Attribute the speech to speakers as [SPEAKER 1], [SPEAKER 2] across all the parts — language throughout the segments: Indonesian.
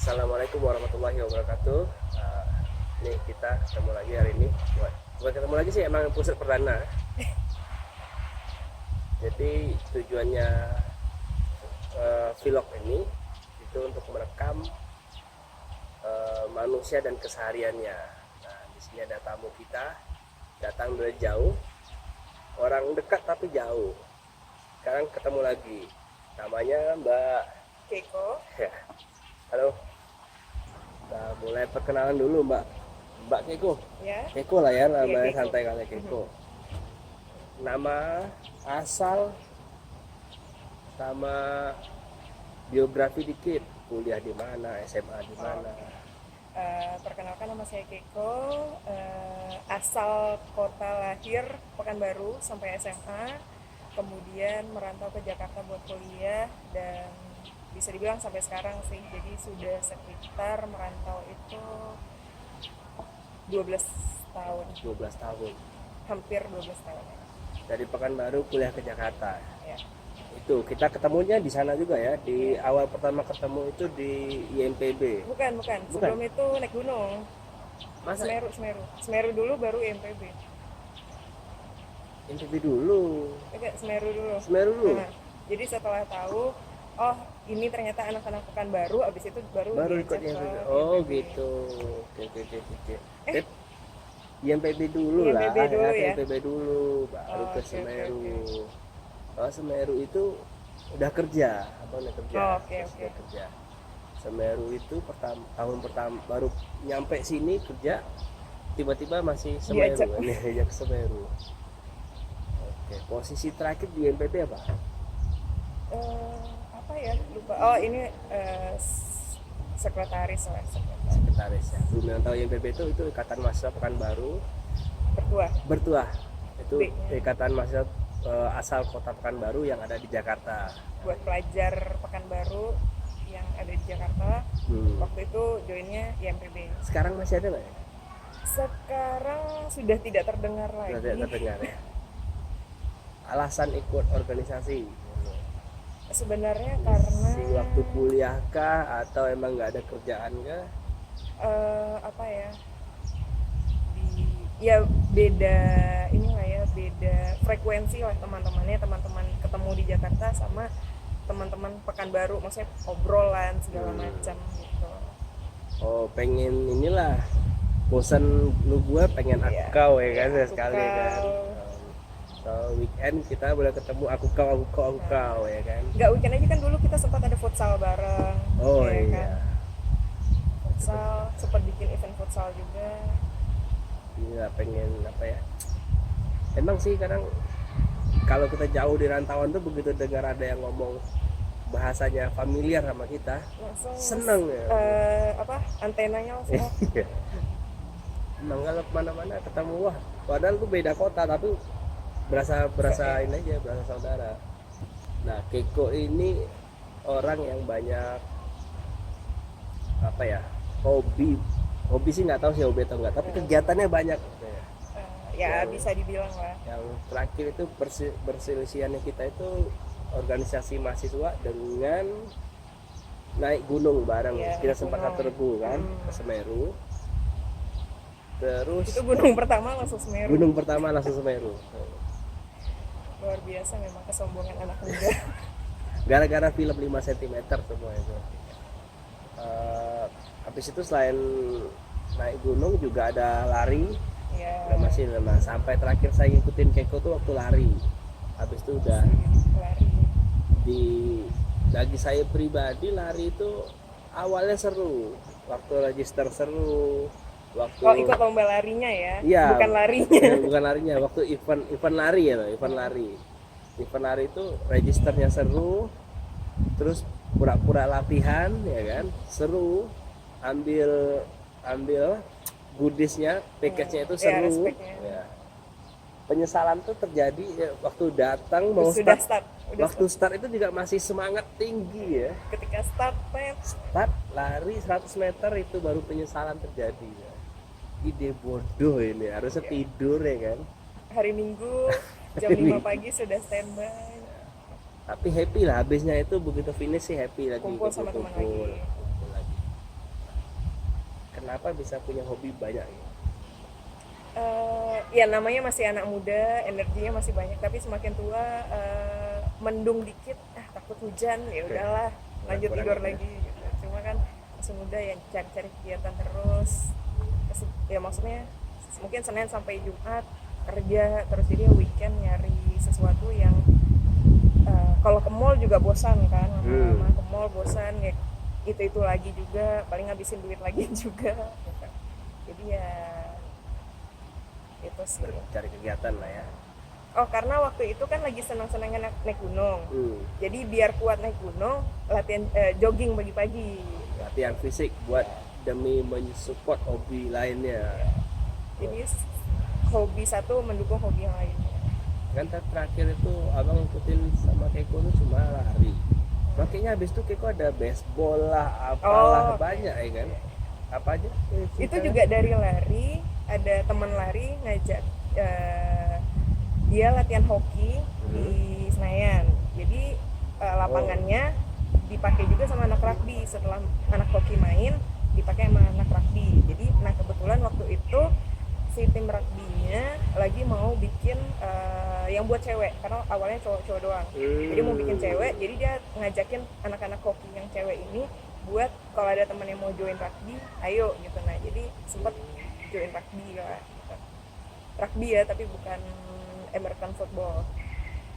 [SPEAKER 1] Assalamualaikum warahmatullahi wabarakatuh. Nih kita ketemu lagi hari ini. Bukan ketemu lagi sih, emang episode perdana. Jadi tujuannya vlog ini itu untuk merekam manusia dan kesehariannya. Nah, di sini ada tamu kita datang dari jauh, orang dekat tapi jauh. Sekarang ketemu lagi. Namanya Mbak
[SPEAKER 2] Keiko.
[SPEAKER 1] Ya. Halo. Kita mulai perkenalan dulu Mbak Keiko.
[SPEAKER 2] Ya.
[SPEAKER 1] Keiko lah ya namanya,
[SPEAKER 2] Keiko.
[SPEAKER 1] santai kali Keiko. Nama, asal, sama biografi dikit. Kuliah di mana, SMA di mana?
[SPEAKER 2] Perkenalkan, nama saya Keiko. Asal kota lahir Pekanbaru sampai SMA, kemudian merantau ke Jakarta buat kuliah, dan bisa dibilang sampai sekarang sih. Jadi sudah sekitar merantau itu 12 tahun,
[SPEAKER 1] 12 tahun.
[SPEAKER 2] hampir 12 tahun.
[SPEAKER 1] Dari Pekanbaru kuliah ke Jakarta.
[SPEAKER 2] Ya.
[SPEAKER 1] Itu kita ketemunya di sana juga ya. Di awal pertama ketemu itu di IMPB.
[SPEAKER 2] Bukan. Sebelum itu naik gunung.
[SPEAKER 1] Masa
[SPEAKER 2] Semeru dulu, baru IMPB.
[SPEAKER 1] IMPB dulu.
[SPEAKER 2] Enggak, Semeru dulu.
[SPEAKER 1] Semeru dulu.
[SPEAKER 2] Nah, jadi setelah tahu, oh ini ternyata anak-anak Pekanbaru, abis itu baru
[SPEAKER 1] Ikut
[SPEAKER 2] diajak
[SPEAKER 1] IMPB.
[SPEAKER 2] ke
[SPEAKER 1] Oh
[SPEAKER 2] IMPB.
[SPEAKER 1] gitu. Oke. IMPB dulu lah.
[SPEAKER 2] IMPB dulu ya?
[SPEAKER 1] IMPB dulu, baru ke
[SPEAKER 2] Oke.
[SPEAKER 1] Semeru. Kalau Semeru itu udah kerja, udah kerja.
[SPEAKER 2] Oh, oke.
[SPEAKER 1] Udah kerja. Semeru itu tahun pertama baru nyampe sini kerja, tiba-tiba masih Semeru, diajak ke Semeru. Oke, posisi terakhir di IMPB apa?
[SPEAKER 2] Apa ya, lupa. Oh ini sekretaris lah,
[SPEAKER 1] Sekretaris ya. Belum yang tahu IMPB itu Ikatan Mahasiswa Pekanbaru Bertuah. Itu Ikatan Mahasiswa asal kota Pekanbaru yang ada di Jakarta.
[SPEAKER 2] Buat pelajar Pekanbaru yang ada di Jakarta. Waktu itu joinnya IMPB.
[SPEAKER 1] Sekarang masih ada nggak ya?
[SPEAKER 2] Sekarang sudah tidak terdengar lagi.
[SPEAKER 1] Sudah tidak terdengar ya. Alasan ikut organisasi?
[SPEAKER 2] Sebenarnya karena
[SPEAKER 1] Si waktu kuliah kah atau emang nggak ada kerjaan kah?
[SPEAKER 2] apa ya? Ya beda inilah ya, beda frekuensi lah teman-teman ketemu di Jakarta sama teman-teman Pekanbaru, maksudnya obrolan segala macam gitu.
[SPEAKER 1] Oh, pengen inilah, bosan lu gua pengen kau ya kan, sekali kan. So weekend kita boleh ketemu aku kau ya kan.
[SPEAKER 2] Nggak weekend aja kan, dulu kita sempat ada futsal bareng.
[SPEAKER 1] Oh
[SPEAKER 2] ya
[SPEAKER 1] iya
[SPEAKER 2] kan? Futsal, sempat bikin event futsal juga.
[SPEAKER 1] Iya, pengen apa ya, emang sih kadang kalau kita jauh di rantauan tuh begitu dengar ada yang ngomong bahasanya familiar sama kita,
[SPEAKER 2] langsung
[SPEAKER 1] seneng ya.
[SPEAKER 2] Antenanya langsung
[SPEAKER 1] Emang kalau kemana-mana ketemu, wah padahal tuh beda kota tapi berasa ini aja, berasa saudara. Nah, Keiko ini orang yang banyak apa ya, hobi sih nggak tahu sih hobi atau enggak, tapi kegiatannya banyak.
[SPEAKER 2] Bisa dibilang lah.
[SPEAKER 1] Yang terakhir itu perselisihannya kita itu organisasi mahasiswa dengan naik gunung bareng. Kita sempat atur kan ke Semeru. Terus
[SPEAKER 2] itu gunung pertama langsung Semeru. Luar biasa memang kesombongan anak muda.
[SPEAKER 1] Gara-gara film 5 cm semua itu. Habis itu selain naik gunung juga ada lari. Nah, sampai terakhir saya ngikutin Keiko tuh waktu lari. Habis itu udah
[SPEAKER 2] lari.
[SPEAKER 1] Bagi saya pribadi lari itu awalnya seru, waktu register seru, waktu
[SPEAKER 2] ikut lomba larinya ya?
[SPEAKER 1] Iya, bukan larinya, waktu event lari ya, event lari itu registernya seru, terus pura-pura latihan ya kan, seru, ambil goodiesnya, package-nya itu seru. Ya. Penyesalan tuh terjadi ya, waktu datang mau waktu start itu juga masih semangat tinggi ya.
[SPEAKER 2] Ketika start
[SPEAKER 1] lari 100 meter itu baru penyesalan terjadi ya. Ide bodoh ini, harusnya tidur ya kan.
[SPEAKER 2] Hari Minggu jam 5 pagi sudah standby.
[SPEAKER 1] Tapi happy lah habisnya itu, begitu finish sih happy lagi.
[SPEAKER 2] Kumpul sama teman lagi.
[SPEAKER 1] kenapa bisa punya hobi banyak ya?
[SPEAKER 2] Ya namanya masih anak muda, energinya masih banyak, tapi semakin tua mendung dikit, takut hujan, ya udahlah lanjut
[SPEAKER 1] Kurang
[SPEAKER 2] tidur
[SPEAKER 1] ini ya.
[SPEAKER 2] lagi gitu. Cuma kan masih muda ya cari-cari kegiatan terus. Ya maksudnya mungkin Senin sampai Jumat kerja terus, jadi weekend nyari sesuatu yang kalau ke mall juga bosan kan, lama-lama ke mall bosan ya, itu lagi juga paling ngabisin duit lagi juga gitu. Jadi ya itu sih.
[SPEAKER 1] Cari kegiatan lah ya.
[SPEAKER 2] Oh, karena waktu itu kan lagi senang-senangnya naik gunung. Jadi biar kuat naik gunung, latihan jogging pagi-pagi.
[SPEAKER 1] Latihan fisik buat demi mensupport hobi lainnya.
[SPEAKER 2] Jadi hobi satu mendukung hobi yang lainnya.
[SPEAKER 1] Kan terakhir itu abang ikutin sama Keiko itu cuma lari. Makanya habis itu Keiko ada baseball lah, apalah banyak ya kan. Apa aja?
[SPEAKER 2] Itu juga dari lari, ada teman lari ngajak dia latihan hoki di Senayan. Jadi lapangannya dipakai juga sama anak rugby. Setelah anak hoki main, dipakai sama anak rugby. Jadi nah kebetulan waktu itu si tim rugby-nya lagi mau bikin yang buat cewek, karena awalnya cowok-cowok doang. Jadi mau bikin cewek, jadi dia ngajakin anak-anak hoki yang cewek ini buat kalau ada teman yang mau join rugby, ayo gitu. Nah jadi sempet join rugby lah gitu. Rugby ya, tapi bukan American football.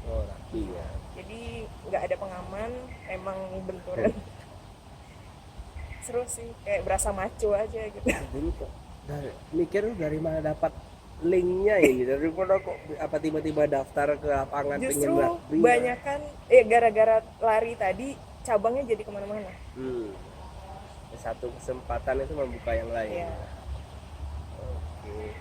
[SPEAKER 1] Oh, rugby ya.
[SPEAKER 2] Jadi nggak ada pengaman, emang benturan. Seru sih, kayak berasa maco aja gitu.
[SPEAKER 1] Dulu kok mikir dari mana dapat linknya ini, dari mana kok apa tiba-tiba daftar ke lapangan pengen
[SPEAKER 2] Justru
[SPEAKER 1] rugby?
[SPEAKER 2] banyak kan, gara-gara lari tadi cabangnya jadi kemana-mana.
[SPEAKER 1] Satu kesempatan itu membuka yang lain.
[SPEAKER 2] Iya.
[SPEAKER 1] Oke.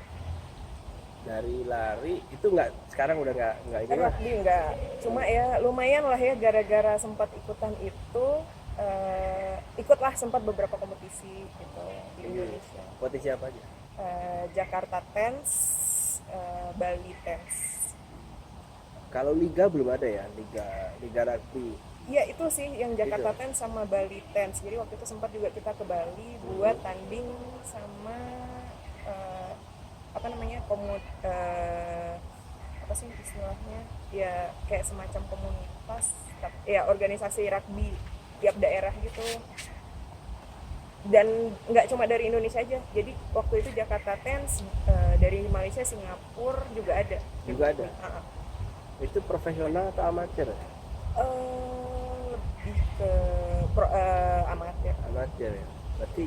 [SPEAKER 1] Dari lari itu sekarang udah nggak ini lah.
[SPEAKER 2] Rugby enggak, cuma ya lumayan lah ya, gara-gara sempat ikutan itu ikutlah sempat beberapa kompetisi gitu di Indonesia.
[SPEAKER 1] Kompetisi apa aja?
[SPEAKER 2] Jakarta Tens, Bali Tens.
[SPEAKER 1] Kalau liga belum ada ya, liga rugby.
[SPEAKER 2] Iya itu sih yang Jakarta Tens sama Bali Tens. Jadi waktu itu sempat juga kita ke Bali buat tanding sama apa namanya apa sih istilahnya, ya kayak semacam komunitas ya, organisasi rugby tiap daerah gitu. Dan nggak cuma dari Indonesia aja, jadi waktu itu Jakarta Tens dari Malaysia, Singapura juga ada.
[SPEAKER 1] Itu profesional atau amatir?
[SPEAKER 2] Lebih ke amatir
[SPEAKER 1] ya, berarti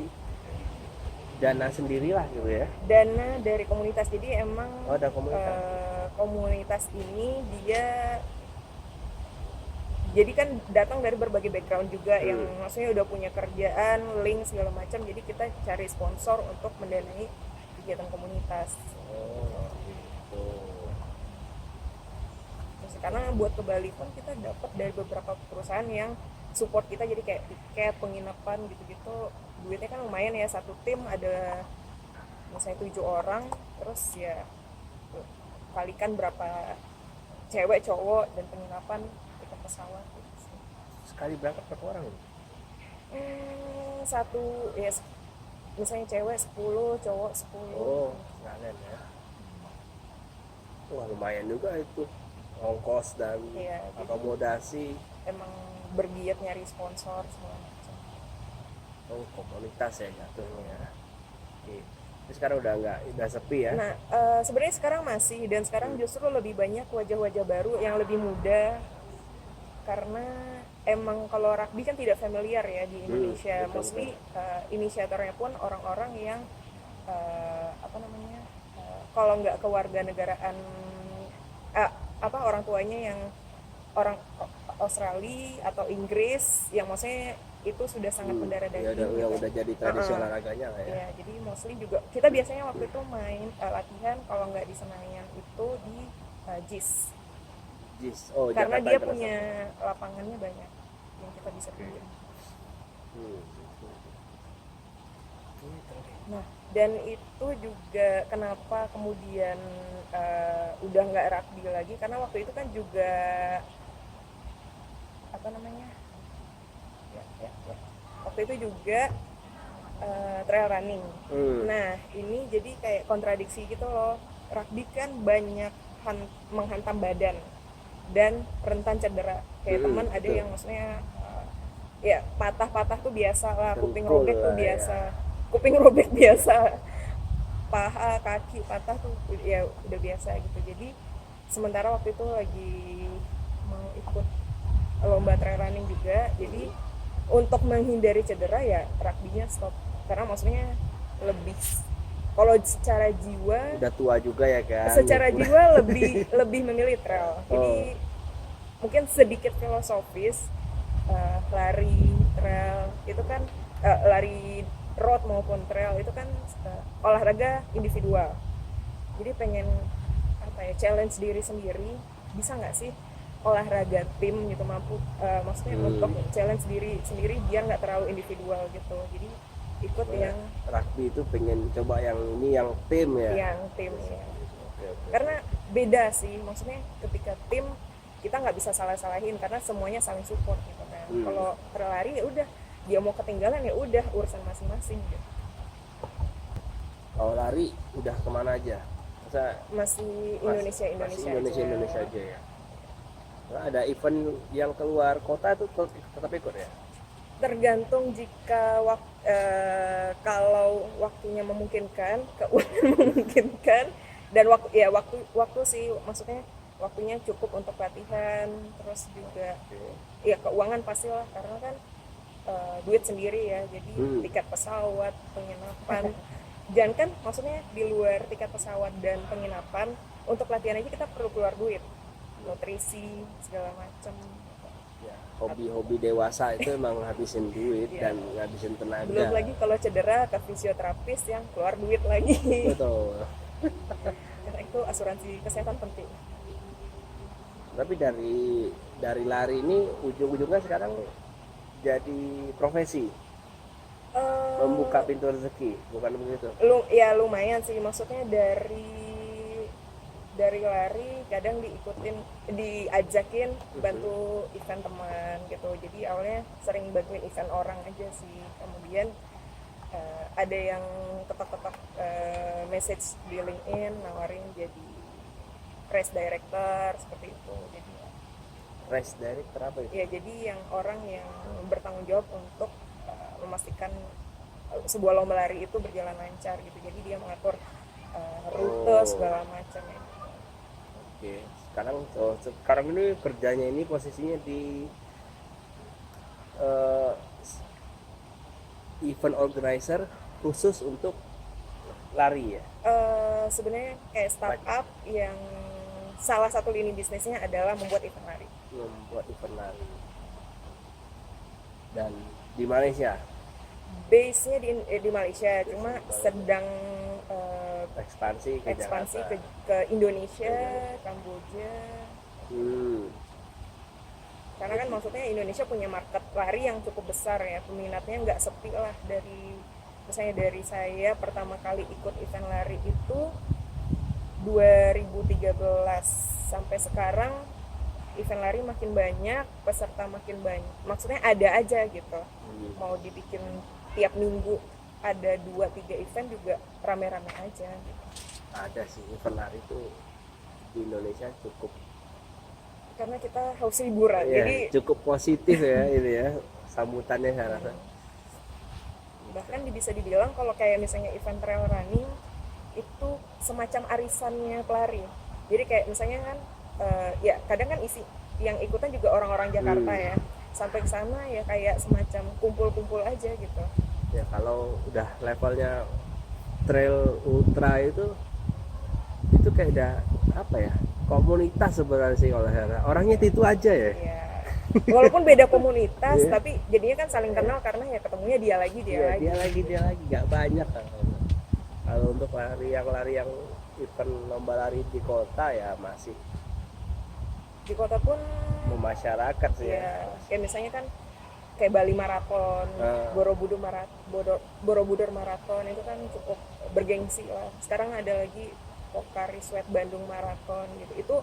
[SPEAKER 1] dana sendirilah gitu ya.
[SPEAKER 2] Dana dari komunitas, jadi emang
[SPEAKER 1] ada komunitas.
[SPEAKER 2] Komunitas ini dia jadi kan datang dari berbagai background juga, yang maksudnya udah punya kerjaan, link segala macam, jadi kita cari sponsor untuk mendanai kegiatan komunitas.
[SPEAKER 1] Gitu.
[SPEAKER 2] Terus, karena buat ke Bali pun kita dapat dari beberapa perusahaan yang support kita, jadi kayak tiket, penginapan gitu-gitu. Duitnya kan lumayan ya, satu tim ada misalnya 7 orang, terus ya kalikan berapa cewek, cowok, dan penginapan, tiket pesawat gitu.
[SPEAKER 1] Sekali berangkat berapa orang?
[SPEAKER 2] Satu ya, misalnya cewek 10, cowok 10.
[SPEAKER 1] Sekalian ya. Wah lumayan juga itu, ongkos dan akomodasi.
[SPEAKER 2] Emang bergiat nyari sponsor segala macam.
[SPEAKER 1] Komunitas ya jatuhnya. Oke. Terus sekarang udah sepi ya?
[SPEAKER 2] Nah sebenarnya sekarang masih, dan sekarang justru lebih banyak wajah-wajah baru yang lebih muda, karena emang kalau rugby kan tidak familiar ya di Indonesia. Mostly inisiatornya pun orang-orang yang kalau nggak kewarganegaraan orang tuanya yang orang Australia atau Inggris, yang maksudnya itu sudah sangat mendarah daging.
[SPEAKER 1] Yang udah jadi tradisi olahraganya lah ya.
[SPEAKER 2] Ya, jadi mostly juga kita biasanya waktu itu main latihan, kalau nggak di Senayan itu di JIS. Karena dia punya lapangannya banyak yang kita bisa pilih. Nah, dan itu juga kenapa kemudian udah nggak rugby lagi, karena waktu itu kan juga waktu itu juga trail running.
[SPEAKER 1] Hmm.
[SPEAKER 2] Nah ini jadi kayak kontradiksi gitu loh. Rugby kan banyak menghantam badan dan rentan cedera. Kayak teman ada
[SPEAKER 1] betul.
[SPEAKER 2] yang maksudnya ya patah-patah tuh biasa lah, kuping
[SPEAKER 1] Dengkul
[SPEAKER 2] robek tuh
[SPEAKER 1] lah ya.
[SPEAKER 2] biasa, kuping robek biasa, paha kaki patah tuh ya udah biasa gitu. Jadi sementara waktu itu lagi mau ikut lomba trail running juga, jadi untuk menghindari cedera ya rugby-nya stop, karena maksudnya lebih, kalau secara jiwa,
[SPEAKER 1] Udah tua juga ya kan.
[SPEAKER 2] secara jiwa lebih lebih memilih trail. Jadi mungkin sedikit filosofis, lari trail itu kan lari road maupun trail itu kan olahraga individual. Jadi pengen apa ya, challenge diri sendiri, bisa nggak sih olahraga tim gitu, mampu maksudnya untuk challenge diri sendiri biar nggak terlalu individual gitu. Jadi ikut yang
[SPEAKER 1] Rugby itu pengen coba yang ini, yang tim ya.
[SPEAKER 2] yang tim ya.
[SPEAKER 1] Oke.
[SPEAKER 2] Karena beda sih, maksudnya ketika tim kita nggak bisa salah-salahin karena semuanya saling support gitu kan. Kalau berlari ya udah, dia mau ketinggalan ya udah urusan masing-masing gitu.
[SPEAKER 1] Kalau lari udah kemana aja? Masa
[SPEAKER 2] Masih Indonesia
[SPEAKER 1] Indonesia aja ya. Nah, ada event yang keluar kota itu tetap ikut ya?
[SPEAKER 2] Tergantung jika kalau waktunya memungkinkan, keuangan memungkinkan, dan waktu sih, maksudnya waktunya cukup untuk latihan, terus juga ya keuangan pastilah, karena kan duit sendiri ya, jadi tiket pesawat, penginapan, dan kan maksudnya di luar tiket pesawat dan penginapan, untuk latihan aja kita perlu keluar duit, nutrisi segala macam.
[SPEAKER 1] Hobi-hobi dewasa itu emang ngabisin duit dan ngabisin tenaga.
[SPEAKER 2] Belum lagi kalau cedera ke fisioterapis yang keluar duit lagi.
[SPEAKER 1] Betul.
[SPEAKER 2] Karena itu asuransi kesehatan penting.
[SPEAKER 1] Tapi dari lari ini ujung-ujungnya sekarang jadi profesi, membuka pintu rezeki, bukan begitu?
[SPEAKER 2] Ya lumayan sih, maksudnya dari lari kadang diajakin bantu event teman gitu. Jadi awalnya sering bantuin event orang aja sih, kemudian ada yang ketok-ketok message di LinkedIn nawarin jadi race director seperti itu. Jadi
[SPEAKER 1] Race director apa itu?
[SPEAKER 2] ya jadi yang orang yang bertanggung jawab untuk memastikan sebuah lomba lari itu berjalan lancar gitu. Jadi dia mengatur rute segala macam ya.
[SPEAKER 1] Oke. Sekarang ini kerjanya ini posisinya di event organizer khusus untuk lari ya?
[SPEAKER 2] Sebenarnya kayak startup yang salah satu lini bisnisnya adalah membuat event lari.
[SPEAKER 1] Membuat event lari. Dan di Malaysia?
[SPEAKER 2] Base-nya di Malaysia, cuma sedang
[SPEAKER 1] ekspansi
[SPEAKER 2] ke Indonesia, Kamboja. Karena kan maksudnya Indonesia punya market lari yang cukup besar ya, peminatnya nggak sepi lah. Misalnya dari saya pertama kali ikut event lari itu 2013 sampai sekarang, event lari makin banyak, peserta makin banyak, maksudnya ada aja gitu. Mau dibikin tiap minggu ada 2-3 event juga rame-rame aja gitu.
[SPEAKER 1] Ada sih event lari itu di Indonesia cukup,
[SPEAKER 2] karena kita haus liburan
[SPEAKER 1] ya,
[SPEAKER 2] jadi
[SPEAKER 1] cukup positif ya ini ya sambutannya saya rasa.
[SPEAKER 2] Bahkan bisa dibilang kalau kayak misalnya event trail running itu semacam arisannya pelari. Jadi kayak misalnya kan ya kadang kan isi yang ikutan juga orang-orang Jakarta ya, sampai ke sana ya kayak semacam kumpul-kumpul aja gitu.
[SPEAKER 1] Ya kalau udah levelnya trail ultra itu kayak udah apa ya, komunitas sebenarnya sih kalau orangnya itu aja ya.
[SPEAKER 2] Iya. Walaupun beda komunitas tapi jadinya kan saling kenal karena ya ketemunya dia lagi
[SPEAKER 1] nggak banyak kan. Kalau untuk lari yang event lomba lari di kota ya masih
[SPEAKER 2] di kota pun
[SPEAKER 1] memasyarakat sih
[SPEAKER 2] ya. Kayak misalnya kan kayak Bali Marathon, Borobudur Marathon itu kan cukup bergengsi lah. Sekarang ada lagi Pokari Sweat Bandung Marathon gitu. Itu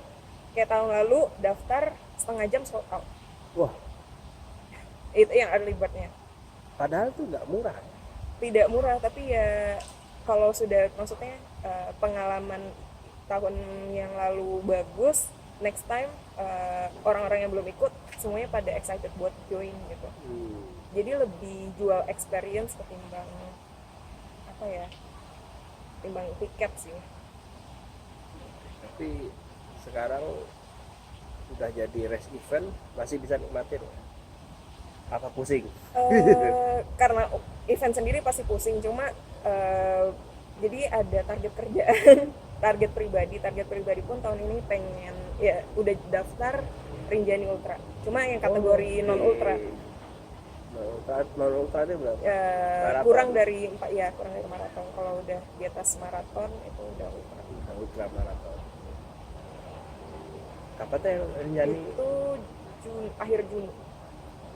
[SPEAKER 2] kayak tahun lalu daftar setengah jam sold out.
[SPEAKER 1] Wah,
[SPEAKER 2] Itu yang early bird-nya.
[SPEAKER 1] padahal tuh nggak murah.
[SPEAKER 2] tidak murah, tapi ya kalau sudah maksudnya pengalaman tahun yang lalu bagus, next time orang-orang yang belum ikut semuanya pada excited buat join gitu. Jadi lebih jual experience ketimbang apa ya, timbang tiket sih.
[SPEAKER 1] Tapi sekarang udah jadi race event, masih bisa nikmatin apa pusing?
[SPEAKER 2] Karena event sendiri pasti pusing, cuma jadi ada target kerjaan target pribadi pun tahun ini pengen ya udah daftar Rinjani Ultra, cuma yang kategori non ultra.
[SPEAKER 1] Non ultra itu berapa?
[SPEAKER 2] Kurang dari maraton. Kalau udah di atas maraton itu udah ultra.
[SPEAKER 1] Ultra maraton. Kapan teh Rinjani?
[SPEAKER 2] Itu akhir Juni.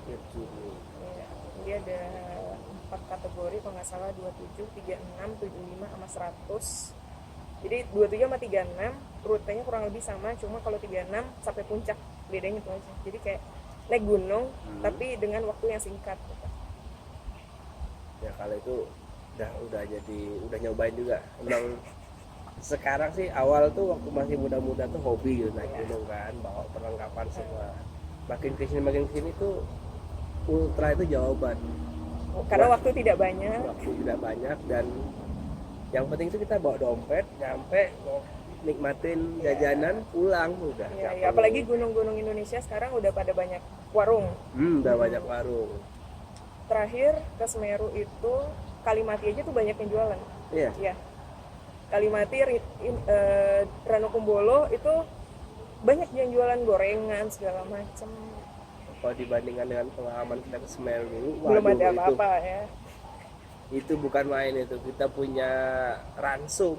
[SPEAKER 1] Akhir Juni.
[SPEAKER 2] Ya, dia ada 4 kategori kalau nggak salah, 27, 36, 75 sama 100. Jadi 27 sama 36 rutenya kurang lebih sama, cuma kalau 36 sampai puncak, bedanya itu aja. Jadi kayak naik gunung tapi dengan waktu yang singkat gitu.
[SPEAKER 1] Ya kalau itu udah jadi udah nyobain juga. Emang sekarang sih awal tuh waktu masih muda-muda tuh hobi gitu naik gunung kan, bawa perlengkapan semua. Makin kesini tuh ultra itu jawaban.
[SPEAKER 2] Karena waktu tidak banyak.
[SPEAKER 1] Waktu tidak banyak dan yang penting itu kita bawa dompet, nyampe nikmatin jajanan, pulang udah.
[SPEAKER 2] Ya, apalagi gunung-gunung Indonesia sekarang udah pada banyak warung.
[SPEAKER 1] Udah banyak warung.
[SPEAKER 2] Terakhir ke Semeru itu Kalimati aja tuh banyak yang jualan.
[SPEAKER 1] Iya.
[SPEAKER 2] Ya. Kalimati, Ranukumbolo itu banyak yang jualan gorengan segala macam.
[SPEAKER 1] Kalau dibandingkan dengan pengalaman kita ke Semeru dulu,
[SPEAKER 2] belum ada apa-apa ya.
[SPEAKER 1] Itu bukan main, itu kita punya ransum,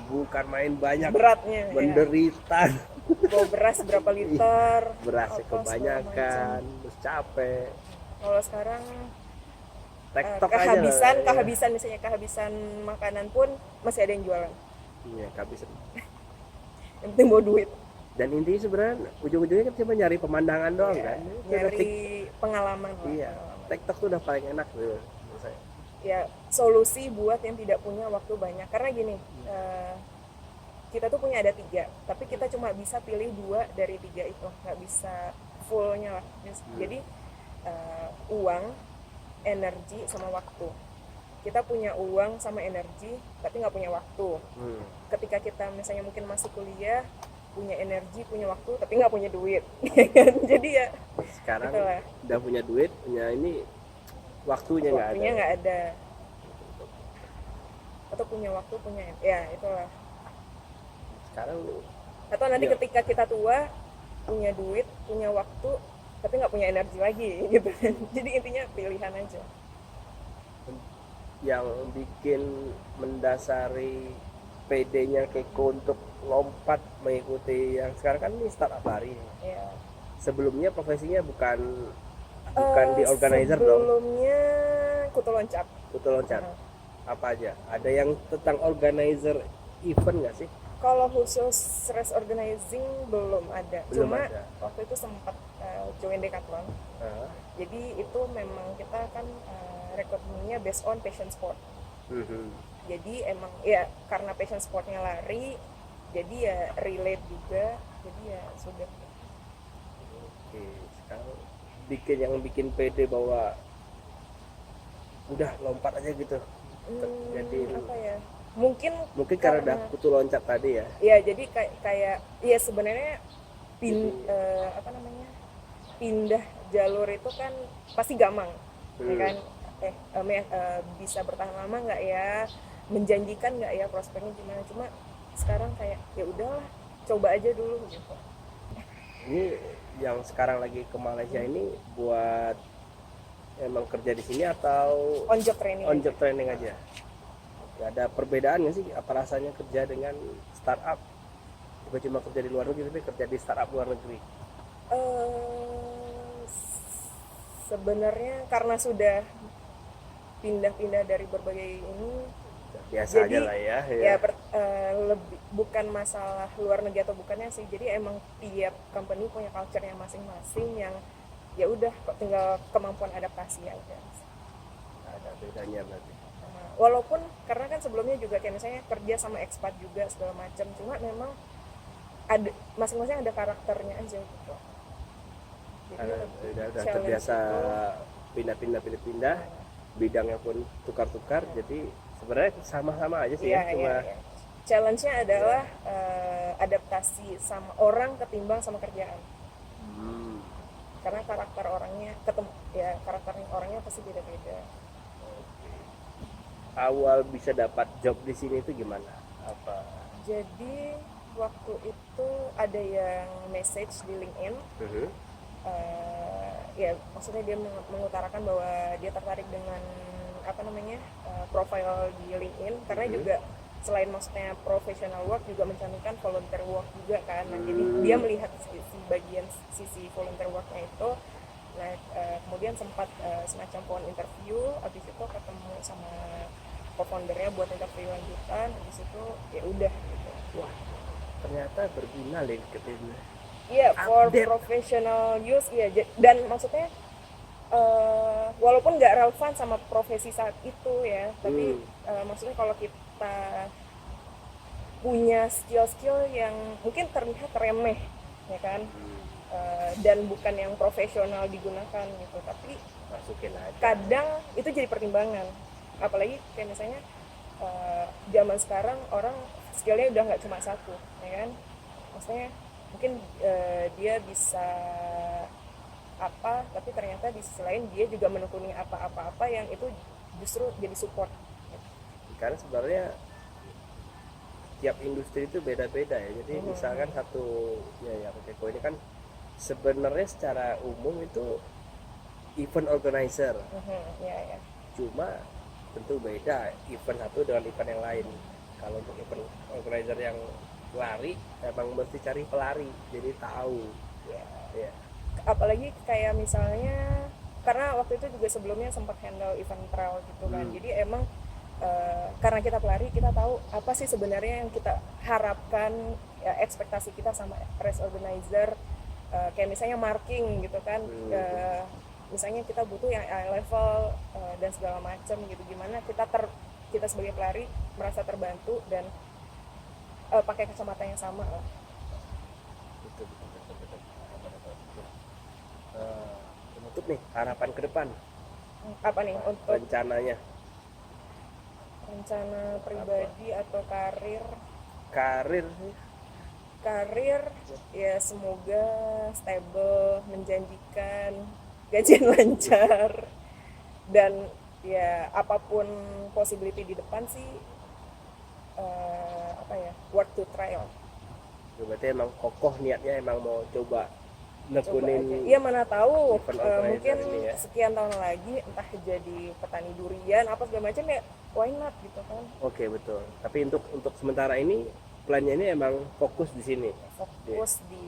[SPEAKER 1] bukan main, banyak
[SPEAKER 2] beratnya
[SPEAKER 1] menderita
[SPEAKER 2] ya. Bawa beras berapa liter,
[SPEAKER 1] berasnya kebanyakan, terus capek.
[SPEAKER 2] Kalau sekarang kehabisan makanan pun masih ada yang jualan.
[SPEAKER 1] Iya, kehabisan.
[SPEAKER 2] Yang penting bawa duit.
[SPEAKER 1] Dan intinya sebenarnya ujung-ujungnya kan cuma nyari pemandangan doang kan,
[SPEAKER 2] nyari pengalaman.
[SPEAKER 1] Iya, TikTok tuh udah paling enak tuh.
[SPEAKER 2] Ya solusi buat yang tidak punya waktu banyak, karena gini, kita tuh punya ada 3, tapi kita cuma bisa pilih 2 dari 3 itu, nggak bisa fullnya lah. Jadi uang, energi sama waktu. Kita punya uang sama energi tapi nggak punya waktu. Ketika kita misalnya mungkin masih kuliah, punya energi, punya waktu tapi nggak punya duit. Jadi ya
[SPEAKER 1] sekarang
[SPEAKER 2] itulah.
[SPEAKER 1] Udah punya duit, punya ini, waktunya nggak
[SPEAKER 2] ada, atau punya waktu, punya ya itulah.
[SPEAKER 1] Sekarang
[SPEAKER 2] atau nanti ketika kita tua punya duit, punya waktu tapi nggak punya energi lagi gitu. Jadi intinya pilihan aja.
[SPEAKER 1] Yang bikin mendasari PD-nya Keiko untuk lompat mengikuti yang sekarang kan ini startup lari
[SPEAKER 2] ya.
[SPEAKER 1] Sebelumnya profesinya bukan di organizer dong.
[SPEAKER 2] Sebelumnya kutu loncat. Apa
[SPEAKER 1] aja? Ada yang tentang organizer event nggak sih?
[SPEAKER 2] Kalau khusus race organizing belum ada. Waktu itu sempat join Decathlon. Jadi itu memang kita kan rekrutmennya based on passion sport. Jadi emang ya karena passion sportnya lari, jadi ya relate juga. Jadi ya sudah.
[SPEAKER 1] Oke, sekarang bikin PD bahwa udah lompat aja gitu. Jadi
[SPEAKER 2] apa ya? Mungkin
[SPEAKER 1] karena udah kutu loncat tadi ya.
[SPEAKER 2] Iya, jadi kayak ya sebenarnya pindah jalur itu kan pasti gampang. Ya kan? Bisa bertahan lama nggak ya? Menjanjikan nggak ya prospeknya gimana? Cuma sekarang kayak ya udahlah, coba aja dulu gitu.
[SPEAKER 1] Ini yang sekarang lagi ke Malaysia ini buat emang kerja di sini atau
[SPEAKER 2] on job training
[SPEAKER 1] aja? Ada perbedaan nggak sih apa rasanya kerja dengan startup? Bukan cuma kerja di luar negeri tapi kerja di startup luar negeri.
[SPEAKER 2] Sebenarnya karena sudah pindah-pindah dari berbagai ini,
[SPEAKER 1] biasa aja lah ya.
[SPEAKER 2] Lebih bukan masalah luar negeri atau bukannya sih, jadi emang tiap company punya culture-nya masing-masing yang ya udah tinggal kemampuan adaptasi aja.
[SPEAKER 1] Ada bedanya berarti.
[SPEAKER 2] Walaupun karena kan sebelumnya juga kayak misalnya kerja sama expat juga segala macam, cuma memang ada masing-masing ada karakternya aja gitu. Jadi
[SPEAKER 1] Karena
[SPEAKER 2] lebih
[SPEAKER 1] udah
[SPEAKER 2] challenge
[SPEAKER 1] terbiasa
[SPEAKER 2] itu,
[SPEAKER 1] pindah-pindah, bidangnya pun tukar-tukar, jadi sebenarnya sama-sama aja sih
[SPEAKER 2] iya,
[SPEAKER 1] ya, cuma
[SPEAKER 2] iya. Challenge-nya adalah adaptasi sama orang ketimbang sama kerjaan.
[SPEAKER 1] hmm,
[SPEAKER 2] Karena karakter orangnya ketemu ya, karakter orangnya pasti beda-beda.
[SPEAKER 1] awal bisa dapat job di sini itu gimana? Apa?
[SPEAKER 2] Jadi waktu itu ada yang message di LinkedIn, ya maksudnya dia mengutarakan bahwa dia tertarik dengan apa namanya profile di LinkedIn, karena juga selain maksudnya professional work juga mencantumkan volunteer work juga kan. Nah, jadi dia melihat sisi volunteer worknya itu. Nah, kemudian sempat semacam phone interview, habis itu ketemu sama co-foundernya buat interview lanjutan, habis itu ya udah gitu.
[SPEAKER 1] Wah, ternyata berguna LinkedIn.
[SPEAKER 2] Iya, for
[SPEAKER 1] Update.
[SPEAKER 2] professional use, iya. Dan maksudnya walaupun nggak relevan sama profesi saat itu ya, tapi maksudnya kalau kita punya skill-skill yang mungkin terlihat remeh, ya kan, dan bukan yang profesional digunakan gitu, tapi
[SPEAKER 1] Masukin aja.
[SPEAKER 2] kadang itu jadi pertimbangan. Apalagi kayak misalnya zaman sekarang orang skillnya udah nggak cuma satu, ya kan, maksudnya mungkin dia bisa apa, tapi ternyata di sisi lain dia juga menekuni apa-apa yang itu justru jadi support.
[SPEAKER 1] Karena sebenarnya tiap industri itu beda-beda ya. Jadi misalkan satu ya yang Keko ini kan sebenarnya secara umum itu event organizer.
[SPEAKER 2] Ya.
[SPEAKER 1] Cuma tentu beda event satu dengan event yang lain. Kalau untuk event organizer yang lari emang mesti cari pelari, jadi tahu ya.
[SPEAKER 2] Apalagi kayak misalnya karena waktu itu juga sebelumnya sempat handle event trail gitu kan, jadi emang karena kita pelari, kita tahu apa sih sebenarnya yang kita harapkan, ya, ekspektasi kita sama race organizer, kayak misalnya marking gitu kan, misalnya kita butuh yang eye level dan segala macam gitu, gimana kita sebagai pelari merasa terbantu dan pakai kacamata yang sama lah.
[SPEAKER 1] Betul. Penutup nih, harapan ke depan
[SPEAKER 2] Apa nih untuk
[SPEAKER 1] rencananya?
[SPEAKER 2] rencana pribadi atau
[SPEAKER 1] Karir
[SPEAKER 2] ya, semoga stable, menjanjikan, gajian lancar, dan ya apapun possibility di depan sih worth to try lah.
[SPEAKER 1] berarti emang kokoh niatnya, emang mau coba nekunin.
[SPEAKER 2] Iya, mana tahu
[SPEAKER 1] event organizer
[SPEAKER 2] mungkin
[SPEAKER 1] ini ya.
[SPEAKER 2] sekian tahun lagi entah jadi petani durian apa segala macam, ya why not gitu kan.
[SPEAKER 1] Oke, betul. Tapi untuk sementara ini plannya ini emang fokus di sini.
[SPEAKER 2] Fokus di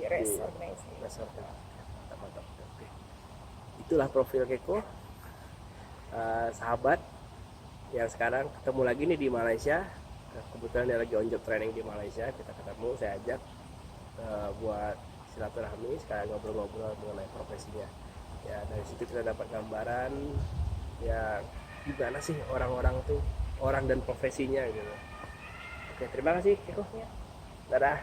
[SPEAKER 2] race organizing.
[SPEAKER 1] Mantap. Oke. Itulah profil Keko, sahabat yang sekarang ketemu lagi nih di Malaysia. Kebetulan dia lagi on job training di Malaysia. Kita ketemu, saya ajak buat silaturahmi, sekalian ngobrol-ngobrol mengenai profesinya. Ya, dari situ kita dapat gambaran ya gimana sih orang-orang tuh, orang dan profesinya gitu. Oke, terima kasih Keko.
[SPEAKER 2] Ya.
[SPEAKER 1] Dadah.